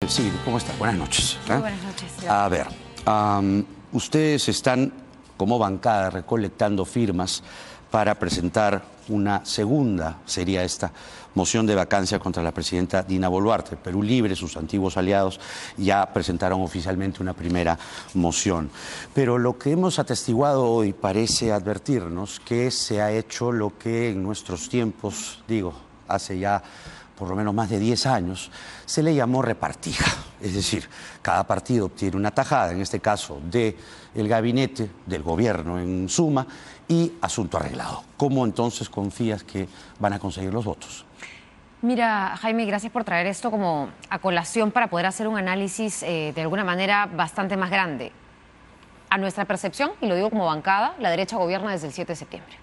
Sí, ¿cómo está? Buenas noches. Muy buenas noches. A ver, ustedes están como bancada recolectando firmas para presentar una segunda, sería esta, moción de vacancia contra la presidenta Dina Boluarte. Perú Libre, sus antiguos aliados, ya presentaron oficialmente una primera moción. Pero lo que hemos atestiguado hoy parece advertirnos que se ha hecho lo que en nuestros tiempos, digo, hace ya por lo menos más de 10 años, se le llamó repartija. Es decir, cada partido obtiene una tajada, en este caso del gabinete, del gobierno en suma, y asunto arreglado. ¿Cómo entonces confías que van a conseguir los votos? Mira, Jaime, gracias por traer esto como a colación para poder hacer un análisis de alguna manera bastante más grande. A nuestra percepción, y lo digo como bancada, la derecha gobierna desde el 7 de septiembre.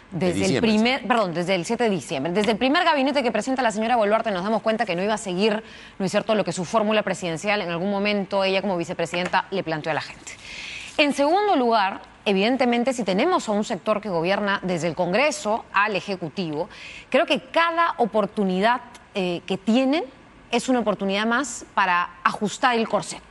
Desde el 7 de diciembre. Desde el primer gabinete que presenta la señora Boluarte nos damos cuenta que no iba a seguir, ¿no es cierto?, lo que su fórmula presidencial en algún momento ella como vicepresidenta le planteó a la gente. En segundo lugar, evidentemente, si tenemos a un sector que gobierna desde el Congreso al Ejecutivo, creo que cada oportunidad que tienen es una oportunidad más para ajustar el corset,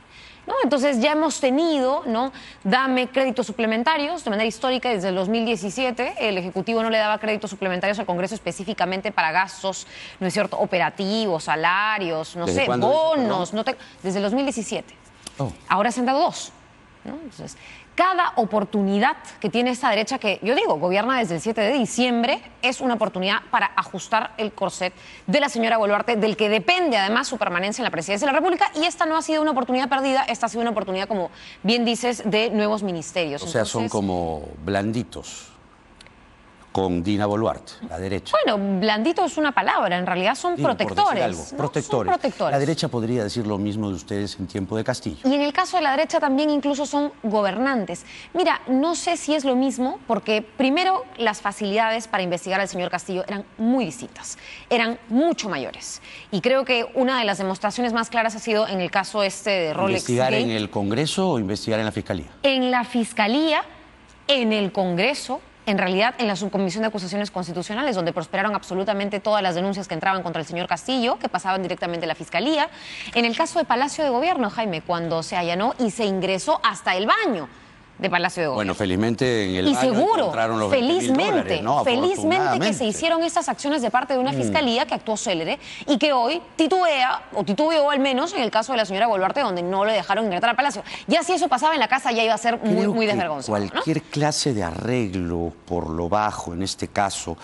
¿no? Entonces ya hemos tenido, ¿no?, dame créditos suplementarios de manera histórica desde el 2017. El Ejecutivo no le daba créditos suplementarios al Congreso específicamente para gastos, ¿no es cierto?, operativos, salarios, no sé, bonos. Desde el 2017. Oh. Ahora se han dado dos, ¿no? Entonces, cada oportunidad que tiene esta derecha, que yo digo, gobierna desde el 7 de diciembre, es una oportunidad para ajustar el corset de la señora Boluarte, del que depende además su permanencia en la presidencia de la República, y esta no ha sido una oportunidad perdida, esta ha sido una oportunidad, como bien dices, de nuevos ministerios. O sea, son como blanditos con Dina Boluarte, la derecha. Bueno, blandito es una palabra, en realidad son protectores. ¿No? Protectores. Son protectores. La derecha podría decir lo mismo de ustedes en tiempo de Castillo. Y en el caso de la derecha también incluso son gobernantes. Mira, no sé si es lo mismo, porque primero las facilidades para investigar al señor Castillo eran muy distintas, eran mucho mayores. Y creo que una de las demostraciones más claras ha sido en el caso este de Rolex ¿Investigar Gate. en el Congreso o investigar en la Fiscalía? En la Fiscalía, en el Congreso, en realidad en la Subcomisión de Acusaciones Constitucionales, donde prosperaron absolutamente todas las denuncias que entraban contra el señor Castillo, que pasaban directamente a la Fiscalía. En el caso de Palacio de Gobierno, Jaime, cuando se allanó y se ingresó hasta el baño de Palacio de Gobierno. Bueno, felizmente en el y baño seguro, encontraron los felizmente, $20.000, ¿no? felizmente que se hicieron estas acciones de parte de una fiscalía que actuó célere y que hoy titubea, o titubeó al menos en el caso de la señora Boluarte, donde no le dejaron ingresar al Palacio. Ya si eso pasaba en la casa ya iba a ser muy desvergonzado, ¿no? Cualquier clase de arreglo por lo bajo, en este caso,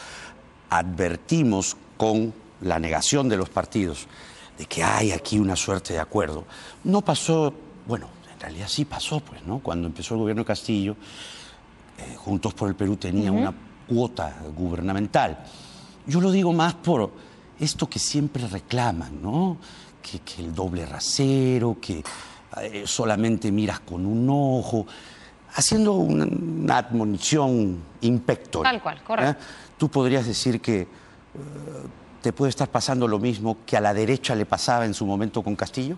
advertimos con la negación de los partidos de que hay aquí una suerte de acuerdo. No pasó, bueno, en realidad sí pasó, pues, ¿no? Cuando empezó el gobierno de Castillo, Juntos por el Perú tenía una cuota gubernamental. Yo lo digo más por esto que siempre reclaman, ¿no? Que el doble rasero, que solamente miras con un ojo, haciendo una admonición impectora. Tal cual, correcto. Tú podrías decir que te puede estar pasando lo mismo que a la derecha le pasaba en su momento con Castillo.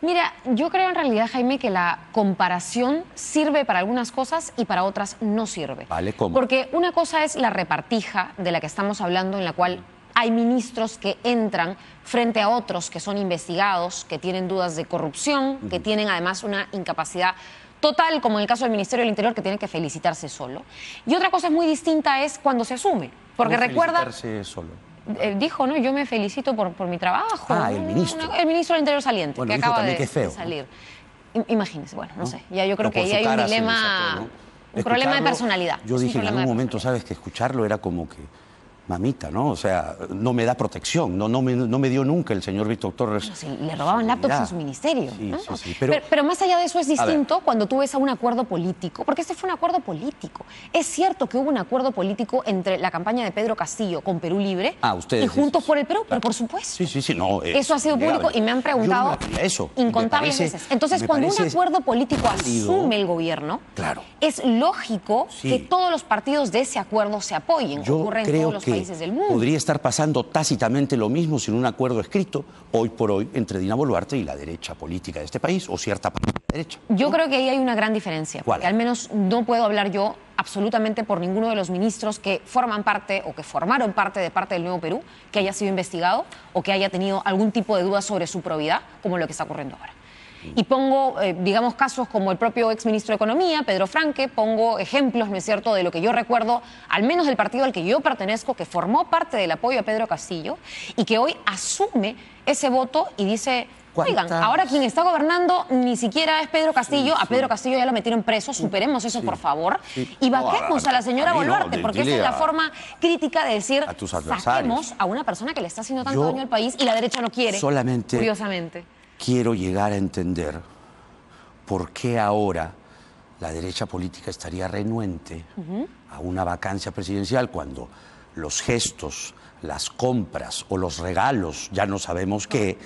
Mira, yo creo en realidad, Jaime, que la comparación sirve para algunas cosas y para otras no sirve. Vale, ¿cómo? Porque una cosa es la repartija de la que estamos hablando, en la cual hay ministros que entran frente a otros que son investigados, que tienen dudas de corrupción, que tienen además una incapacidad total, como en el caso del Ministerio del Interior, que tiene que felicitarse solo. Y otra cosa muy distinta es cuando se asume. Porque recuerda... Felicitarse solo. Dijo, ¿no? Yo me felicito por mi trabajo. Ah, el ministro. El ministro del Interior saliente, bueno, que acaba que es feo, de salir. Imagínese, bueno, no sé. Ya yo pero creo que ahí hay un dilema, un problema de personalidad. Yo dije en algún momento, ¿sabes? Que escucharlo era como que, mamita, ¿no? O sea, no me da protección, no me dio nunca el señor Víctor Torres. Bueno, sí, le robaban laptops en su ministerio, sí, ¿no? Sí, pero más allá de eso es distinto cuando tú ves a un acuerdo político, porque este fue un acuerdo político. Es cierto que hubo un acuerdo político entre la campaña de Pedro Castillo con Perú Libre y Juntos por el Perú, pero por supuesto. Sí, no. Eso ha sido público y me han preguntado incontables veces. Entonces, cuando un acuerdo político asume el gobierno, es lógico que todos los partidos de ese acuerdo se apoyen. Ocurre en todos los países del mundo. Podría estar pasando tácitamente lo mismo sin un acuerdo escrito hoy por hoy entre Dina Boluarte y la derecha política de este país o cierta parte. derecha. Yo creo que ahí hay una gran diferencia. ¿Cuál? Porque al menos no puedo hablar yo absolutamente por ninguno de los ministros que forman parte o que formaron parte del Nuevo Perú, que haya sido investigado o que haya tenido algún tipo de duda sobre su probidad, como lo que está ocurriendo ahora. Y pongo, digamos, casos como el propio exministro de Economía, Pedro Franque, pongo ejemplos, ¿no es cierto?, de lo que yo recuerdo, al menos del partido al que yo pertenezco, que formó parte del apoyo a Pedro Castillo y que hoy asume ese voto y dice, oigan, ahora quien está gobernando ni siquiera es Pedro Castillo, a Pedro Castillo ya lo metieron preso, superemos eso, por favor, y vaquemos a la señora Boluarte, porque esa es la forma crítica de decir, saquemos a una persona que le está haciendo tanto daño al país y la derecha no quiere, solamente curiosamente. Quiero llegar a entender por qué ahora la derecha política estaría renuente a una vacancia presidencial cuando los gestos, las compras o los regalos, ya no sabemos qué,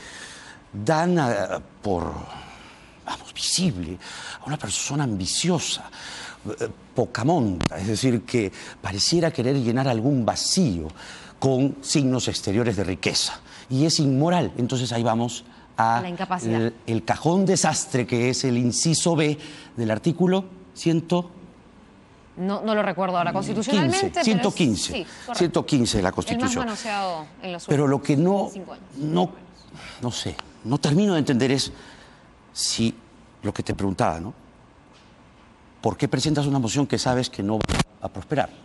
dan por, vamos, visible a una persona ambiciosa, poca monta, es decir, que pareciera querer llenar algún vacío con signos exteriores de riqueza. Y es inmoral. Entonces ahí vamos a la incapacidad. El cajón desastre que es el inciso B del artículo 100. No lo recuerdo ahora constitucionalmente. 115, pero 115 de la Constitución. El más manoseado en los pero lo que no sé, no termino de entender es si lo que te preguntaba, ¿no? ¿Por qué presentas una moción que sabes que no va a prosperar?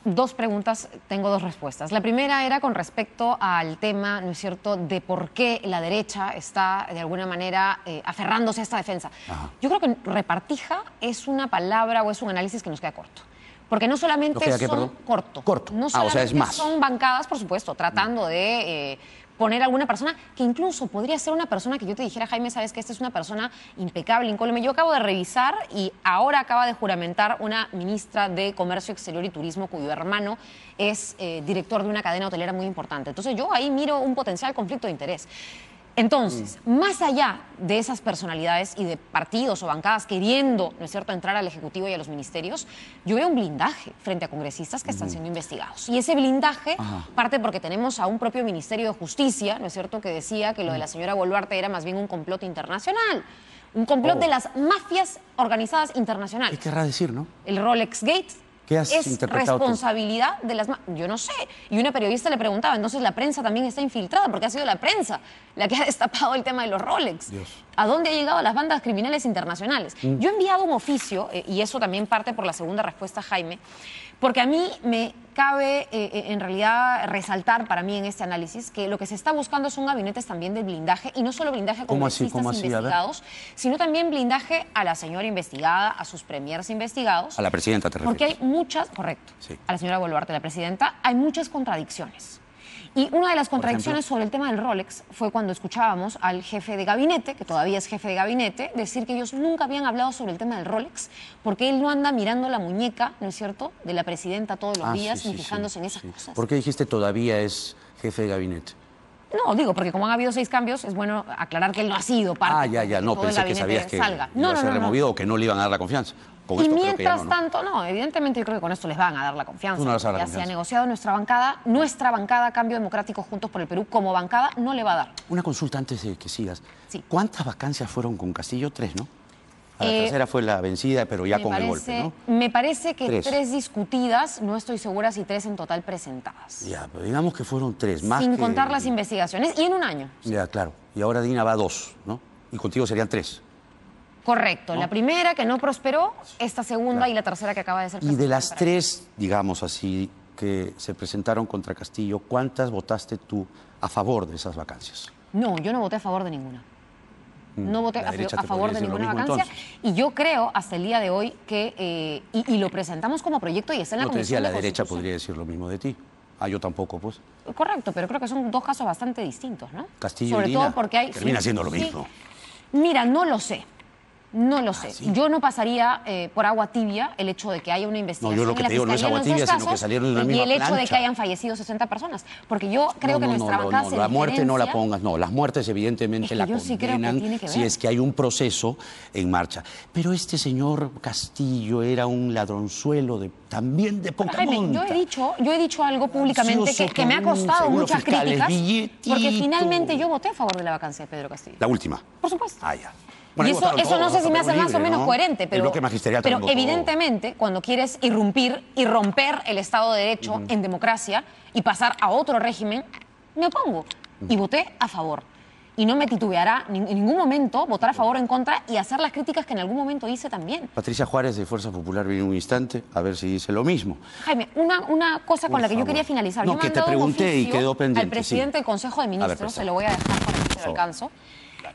Dos preguntas, tengo dos respuestas. La primera era con respecto al tema, ¿no es cierto?, de por qué la derecha está, de alguna manera, aferrándose a esta defensa. Ajá. Yo creo que repartija es una palabra o es un análisis que nos queda corto. Porque no solamente son corto. No solamente o sea, es más. son bancadas, por supuesto, tratando de poner a alguna persona que incluso podría ser una persona que yo te dijera, Jaime, sabes que esta es una persona impecable, incólume. Yo acabo de revisar y ahora acaba de juramentar una ministra de Comercio Exterior y Turismo cuyo hermano es director de una cadena hotelera muy importante. Entonces yo ahí miro un potencial conflicto de interés. Entonces, más allá de esas personalidades y de partidos o bancadas queriendo, ¿no es cierto?, entrar al Ejecutivo y a los ministerios, yo veo un blindaje frente a congresistas que están siendo investigados. Y ese blindaje parte porque tenemos a un propio Ministerio de Justicia, ¿no es cierto?, que decía que lo de la señora Boluarte era más bien un complot internacional. Un complot de las mafias organizadas internacionales. ¿Qué querrá decir, no? El Rolex Gate. ¿Qué has es interpretado responsabilidad de las... Yo no sé. Y una periodista le preguntaba, entonces la prensa también está infiltrada, porque ha sido la prensa la que ha destapado el tema de los Rolex. Dios. ¿A dónde han llegado las bandas criminales internacionales? Yo he enviado un oficio, y eso también parte por la segunda respuesta, Jaime, porque a mí me cabe en realidad resaltar para mí en este análisis que lo que se está buscando son gabinetes también de blindaje, y no solo blindaje a congresistas investigados, sino también blindaje a la señora investigada, a sus premiers investigados. A la presidenta te refieres. Porque hay muchas, correcto, sí. A la señora Boluarte, la presidenta, hay muchas contradicciones. Y una de las contradicciones sobre el tema del Rolex fue cuando escuchábamos al jefe de gabinete, que todavía es jefe de gabinete, decir que ellos nunca habían hablado sobre el tema del Rolex, porque él no anda mirando la muñeca, ¿no es cierto?, de la presidenta todos los días, ni fijándose en esas cosas. ¿Por qué dijiste todavía es jefe de gabinete? No, digo, porque como han habido 6 cambios, es bueno aclarar que él no ha sido parte ya, no, todo pensé que sabías que salga. iba a ser removido o que no le iban a dar la confianza. Con y esto mientras creo que ya tanto, no, evidentemente yo creo que con esto les van a dar la confianza. Tú no vas a dar la ya confianza. se ha negociado nuestra bancada, Cambio Democrático Juntos por el Perú, como bancada, no le va a dar. Una consulta antes de que sigas. Sí. ¿Cuántas vacancias fueron con Castillo? 3, ¿no? La tercera fue la vencida, pero ya con el golpe, ¿no? Me parece que 3. 3 discutidas, no estoy segura si 3 en total presentadas. Ya, pero digamos que fueron 3, más sin que... contar las investigaciones, y en un año. Ya, claro. Y ahora Dina va 2, ¿no? Y contigo serían 3. Correcto. ¿No? La primera que no prosperó, esta segunda Claro. y la tercera que acaba de ser Y de presentada las para 3, digamos así, que se presentaron contra Castillo, ¿cuántas votaste tú a favor de esas vacancias? No, yo no voté a favor de ninguna. No voté La derecha a te favor podría de decir lo ninguna mismo, vacancia. Y yo creo hasta el día de hoy que, y lo presentamos como proyecto y está en la No te decía, Comisión la de derecha Constitución. podría decir lo mismo de ti. Yo tampoco, pues. Correcto, pero creo que son 2 casos bastante distintos, ¿no? Castillo Sobre y todo Dina porque hay... termina siendo lo mismo. Mira, no lo sé. No lo sé. ¿sí? Yo no pasaría por agua tibia el hecho de que haya una investigación. No, yo lo que en la te digo no es Fiscalía agua en los tibia, dos sino que casos, salieron de una y misma el hecho de que plancha. hayan fallecido 60 personas. Porque yo creo que nuestra bancada se la muerte no la diferencia. pongas, no, las muertes evidentemente Es que la yo sí creo que condenan tiene que si ver. es que hay un proceso en marcha. Pero este señor Castillo era un ladronzuelo también de poca Jaime, monta. yo he dicho algo públicamente Ansioso que me ha con costado seguros muchas fiscales, críticas, billetito. porque finalmente yo voté a favor de la vacancia de Pedro Castillo. La última. Por supuesto. Ya. Bueno, y eso no sé si me hace más o menos ¿no? coherente, El pero, bloque magisterial pero también votó. evidentemente cuando quieres irrumpir y romper el Estado de Derecho en democracia y pasar a otro régimen, me opongo. Y voté a favor. Y no me titubeará en ningún momento votar a favor o en contra y hacer las críticas que en algún momento hice también. Patricia Juárez de Fuerza Popular viene un instante a ver si dice lo mismo. Jaime, una cosa con la que yo quería finalizar. No, Yo que te mandé un pregunté y oficio quedó pendiente. al presidente del Consejo de Ministros, perfecto. se lo voy a dejar para que se lo alcanzo.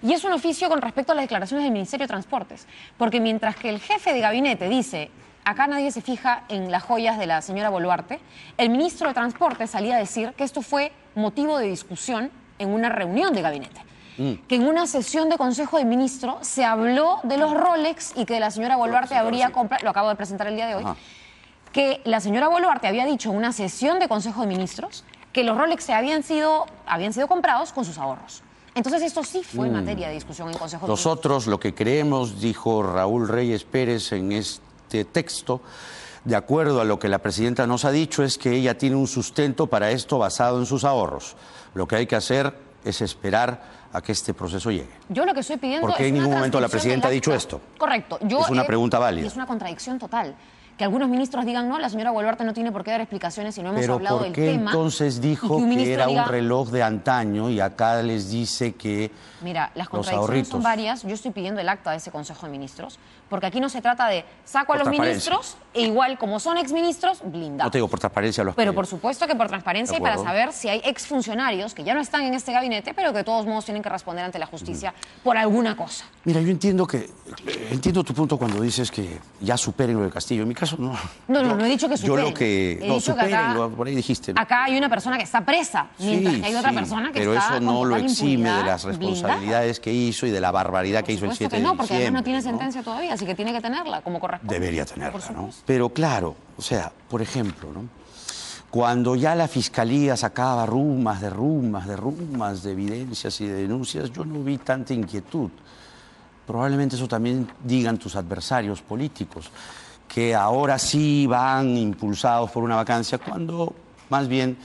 Y es un oficio con respecto a las declaraciones del Ministerio de Transportes. Porque mientras que el jefe de gabinete dice, acá nadie se fija en las joyas de la señora Boluarte, el ministro de Transportes salía a decir que esto fue motivo de discusión en una reunión de gabinete. Que en una sesión de Consejo de Ministros se habló de los Rolex y que la señora Boluarte habría comprado, lo acabo de presentar el día de hoy, que la señora Boluarte había dicho en una sesión de Consejo de Ministros que los Rolex habían sido comprados con sus ahorros. Entonces esto sí fue materia de discusión en Consejo de Ministros. Nosotros lo que creemos, dijo Raúl Reyes Pérez en este texto, de acuerdo a lo que la presidenta nos ha dicho, es que ella tiene un sustento para esto basado en sus ahorros. Lo que hay que hacer es esperar a que este proceso llegue. Yo lo que estoy pidiendo Porque es en una ningún momento la transcripción presidenta ha del dicho acta. esto. Correcto. Es una pregunta válida. Y es una contradicción total. Que algunos ministros digan, no, la señora Boluarte no tiene por qué dar explicaciones y no hemos Pero hablado ¿por del qué tema. entonces dijo un que ministro era diga, un reloj de antaño y acá les dice que mira, las los contradicciones ahorritos? son varias. Yo estoy pidiendo el acta de ese Consejo de Ministros, porque aquí no se trata de saco a Por los transparencia. ministros e igual como son exministros, blindados. No te digo por transparencia lo has Pero pedido. por supuesto que por transparencia y De para acuerdo. saber si hay exfuncionarios que ya no están en este gabinete, pero que de todos modos tienen que responder ante la justicia por alguna cosa. Mira, yo entiendo tu punto cuando dices que ya superen lo de Castillo. En mi caso no. No he dicho que superen. Yo lo que He no dicho que superen, por ahí dijiste, ¿no? Acá hay una persona que está presa, mientras Sí, que hay otra sí, persona que pero está eso con no lo total exime de impunidad, las responsabilidades que hizo y de la barbaridad que hizo el 7 que de no, porque además diciembre. no tiene ¿no? sentencia todavía, así que tiene que tenerla como corresponde. Debería Por tenerla, ¿no? supuesto. Pero claro, o sea, por ejemplo, ¿no? Cuando ya la fiscalía sacaba rumas de evidencias y de denuncias, yo no vi tanta inquietud. Probablemente eso también digan tus adversarios políticos, que ahora sí van impulsados por una vacancia, cuando más bien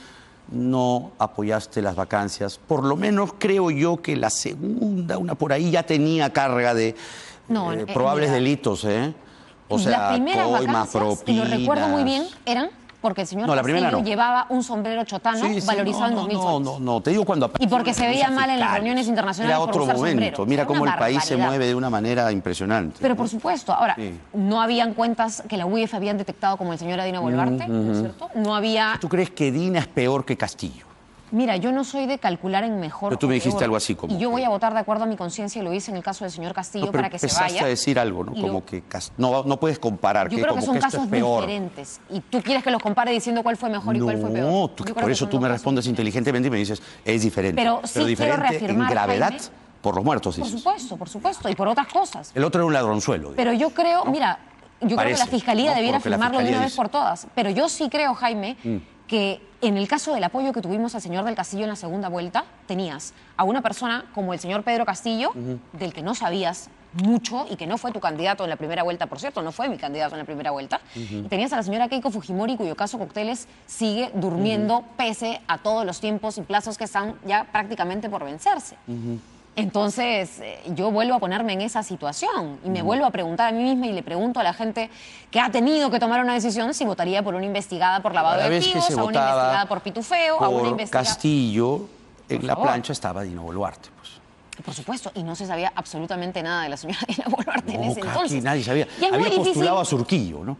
no apoyaste las vacancias. Por lo menos creo yo que la segunda, una por ahí, ya tenía carga de probables mira, delitos, ¿eh? O las sea, primeras coimas, vacancias, y lo recuerdo muy bien, eran porque el señor No, la primera Castillo no. llevaba un sombrero chotano Sí, sí, valorizado en 2.000 soles. No, te digo cuando Y porque se veía mal en las reuniones internacionales Era por otro usar momento. sombrero. Mira Era cómo una el país se barbaridad. mueve de una manera impresionante. Pero ¿no? por supuesto, ahora, Sí. no habían cuentas que la UIF habían detectado como el señor Dina Boluarte, ¿no es cierto? No había... ¿Tú crees que Dina es peor que Castillo? Mira, yo no soy de calcular en mejor Pero tú me o dijiste peor. algo así como Y yo que- voy a votar de acuerdo a mi conciencia y lo hice en el caso del señor Castillo No, pero para que se empezaste vaya. a decir algo, ¿no? Y Como lo- que no puedes comparar, Yo que creo que como son que esto casos es peor. diferentes. Y tú quieres que los compare diciendo cuál fue mejor y cuál fue peor. No, Yo creo por que eso son tú dos me casos respondes diferentes. inteligentemente y me dices, es diferente. Pero sí quiero diferente reafirmar, en gravedad Jaime, por los muertos, Por dices. supuesto, y por otras cosas. El otro era un ladronzuelo. Pero yo creo, mira, yo creo que Parece, la Fiscalía ¿no? debiera Porque la firmarlo de Fiscalía una vez dice. por todas. Pero yo sí creo, Jaime, que en el caso del apoyo que tuvimos al señor del Castillo en la segunda vuelta, tenías a una persona como el señor Pedro Castillo, del que no sabías mucho y que no fue tu candidato en la primera vuelta, por cierto, no fue mi candidato en la primera vuelta. Y tenías a la señora Keiko Fujimori, cuyo caso Cócteles sigue durmiendo pese a todos los tiempos y plazos que están ya prácticamente por vencerse. Entonces, yo vuelvo a ponerme en esa situación y me vuelvo a preguntar a mí misma y le pregunto a la gente que ha tenido que tomar una decisión si votaría por una investigada por lavado Cada de vez que activos, se a una votaba investigada por pitufeo, a una por investigada... Castillo, en Por la favor. plancha estaba Dina Boluarte. Pues. Por supuesto, y no se sabía absolutamente nada de la señora Dina Boluarte en ese Aquí entonces. nadie sabía. Y es muy Había difícil- postulado a Surquillo, ¿no?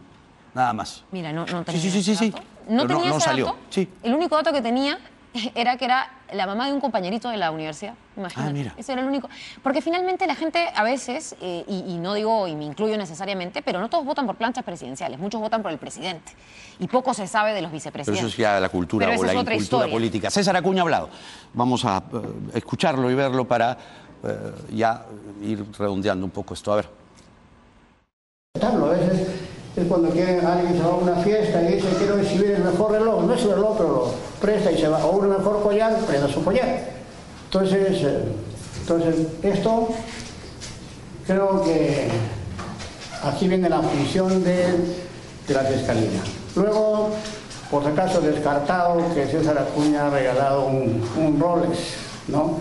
Nada más. Mira, no tenía sí, ese sí. dato. Pero No tenía no ese salió. dato. Sí. El único dato que tenía era que era la mamá de un compañerito de la universidad. Imagínate. Mira. Ese era el único. Porque finalmente la gente a veces, y no digo y me incluyo necesariamente, pero no todos votan por planchas presidenciales, muchos votan por el presidente. Y poco se sabe de los Pero vicepresidentes. eso es ya la cultura Pero o esa la es otra incultura historia. política. César Acuña ha hablado. Vamos a escucharlo y verlo para ya ir redondeando un poco esto. A ver. A veces es cuando alguien se va a una fiesta y dice quiero exhibir el mejor reloj, no es el reloj, pero lo presta y se va, o un mejor collar, presta su collar. Entonces esto creo que aquí viene la función de la Fiscalía. Luego, por si acaso descartado que César Acuña ha regalado un Rolex. ¿no?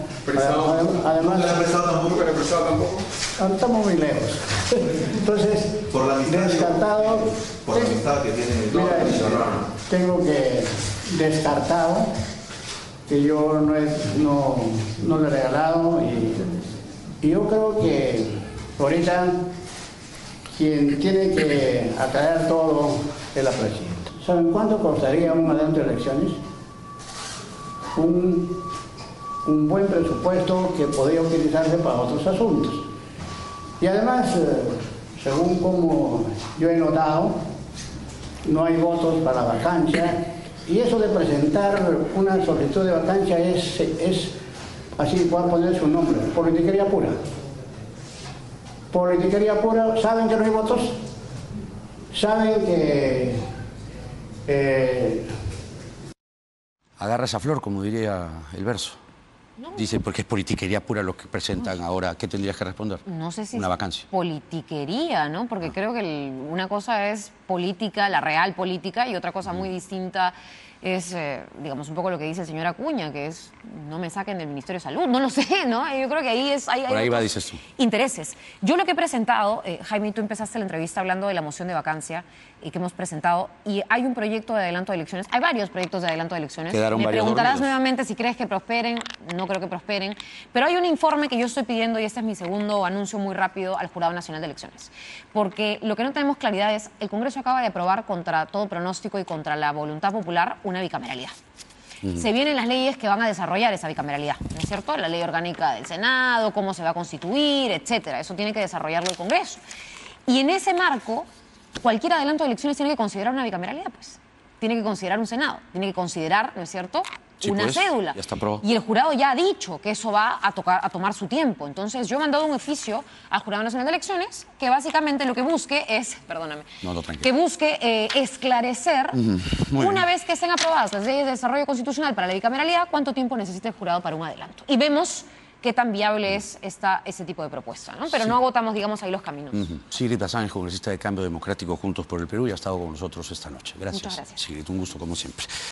Además, ¿no le ha prestado tampoco? ¿Le ha prestado tampoco? Estamos muy lejos. Entonces, por la amistad, descartado. Por la amistad que tiene el tengo que descartado que yo no le he regalado y yo creo que ahorita quien tiene que atraer todo es la presidenta. ¿Saben cuánto costaría un adelanto de elecciones? Un buen presupuesto que podría utilizarse para otros asuntos. Y además, según como yo he notado, no hay votos para la vacancia, y eso de presentar una solicitud de vacancia es así, voy a poner su nombre, politiquería pura. Politiquería pura. ¿Saben que no hay votos? ¿Saben que agarra esa flor, como diría el verso? No. Dice, porque es politiquería pura lo que presentan ahora. ¿Qué tendrías que responder? No sé si una es vacancia. Politiquería, ¿no? Porque creo que una cosa es política, la real política, y otra cosa muy distinta es, digamos, un poco lo que dice el señor Acuña, que es, no me saquen del Ministerio de Salud. No lo sé, ¿no? Yo creo que ahí es... Por ahí va, dices tú. Intereses. Yo lo que he presentado, Jaime, tú empezaste la entrevista hablando de la moción de vacancia que hemos presentado, y hay un proyecto de adelanto de elecciones, hay varios proyectos de adelanto de elecciones. Quedaron me preguntarás dormidos. nuevamente si crees que prosperen. No creo que prosperen, pero hay un informe que yo estoy pidiendo, y este es mi segundo anuncio muy rápido al Jurado Nacional de Elecciones, porque lo que no tenemos claridad es, el Congreso acaba de aprobar contra todo pronóstico y contra la voluntad popular una bicameralidad. Se vienen las leyes que van a desarrollar esa bicameralidad, ¿no es cierto? La ley orgánica del Senado, cómo se va a constituir, etcétera. Eso tiene que desarrollarlo el Congreso. Y en ese marco, cualquier adelanto de elecciones tiene que considerar una bicameralidad, pues. Tiene que considerar un Senado, tiene que considerar, ¿no es cierto?, sí, una pues, cédula. Ya está aprobado. Y el jurado ya ha dicho que eso va a tomar su tiempo. Entonces, yo he mandado un oficio al Jurado Nacional de Elecciones que básicamente lo que busque es, perdóname, que busque esclarecer, una vez que estén aprobadas las leyes de desarrollo constitucional para la bicameralidad, cuánto tiempo necesita el jurado para un adelanto. Y vemos qué tan viable es ese tipo de propuesta, ¿no? Pero no agotamos, digamos, ahí los caminos. Sigrid Bazán, congresista de Cambio Democrático Juntos por el Perú, y ha estado con nosotros esta noche. Gracias. Muchas gracias. Sigrid, un gusto como siempre.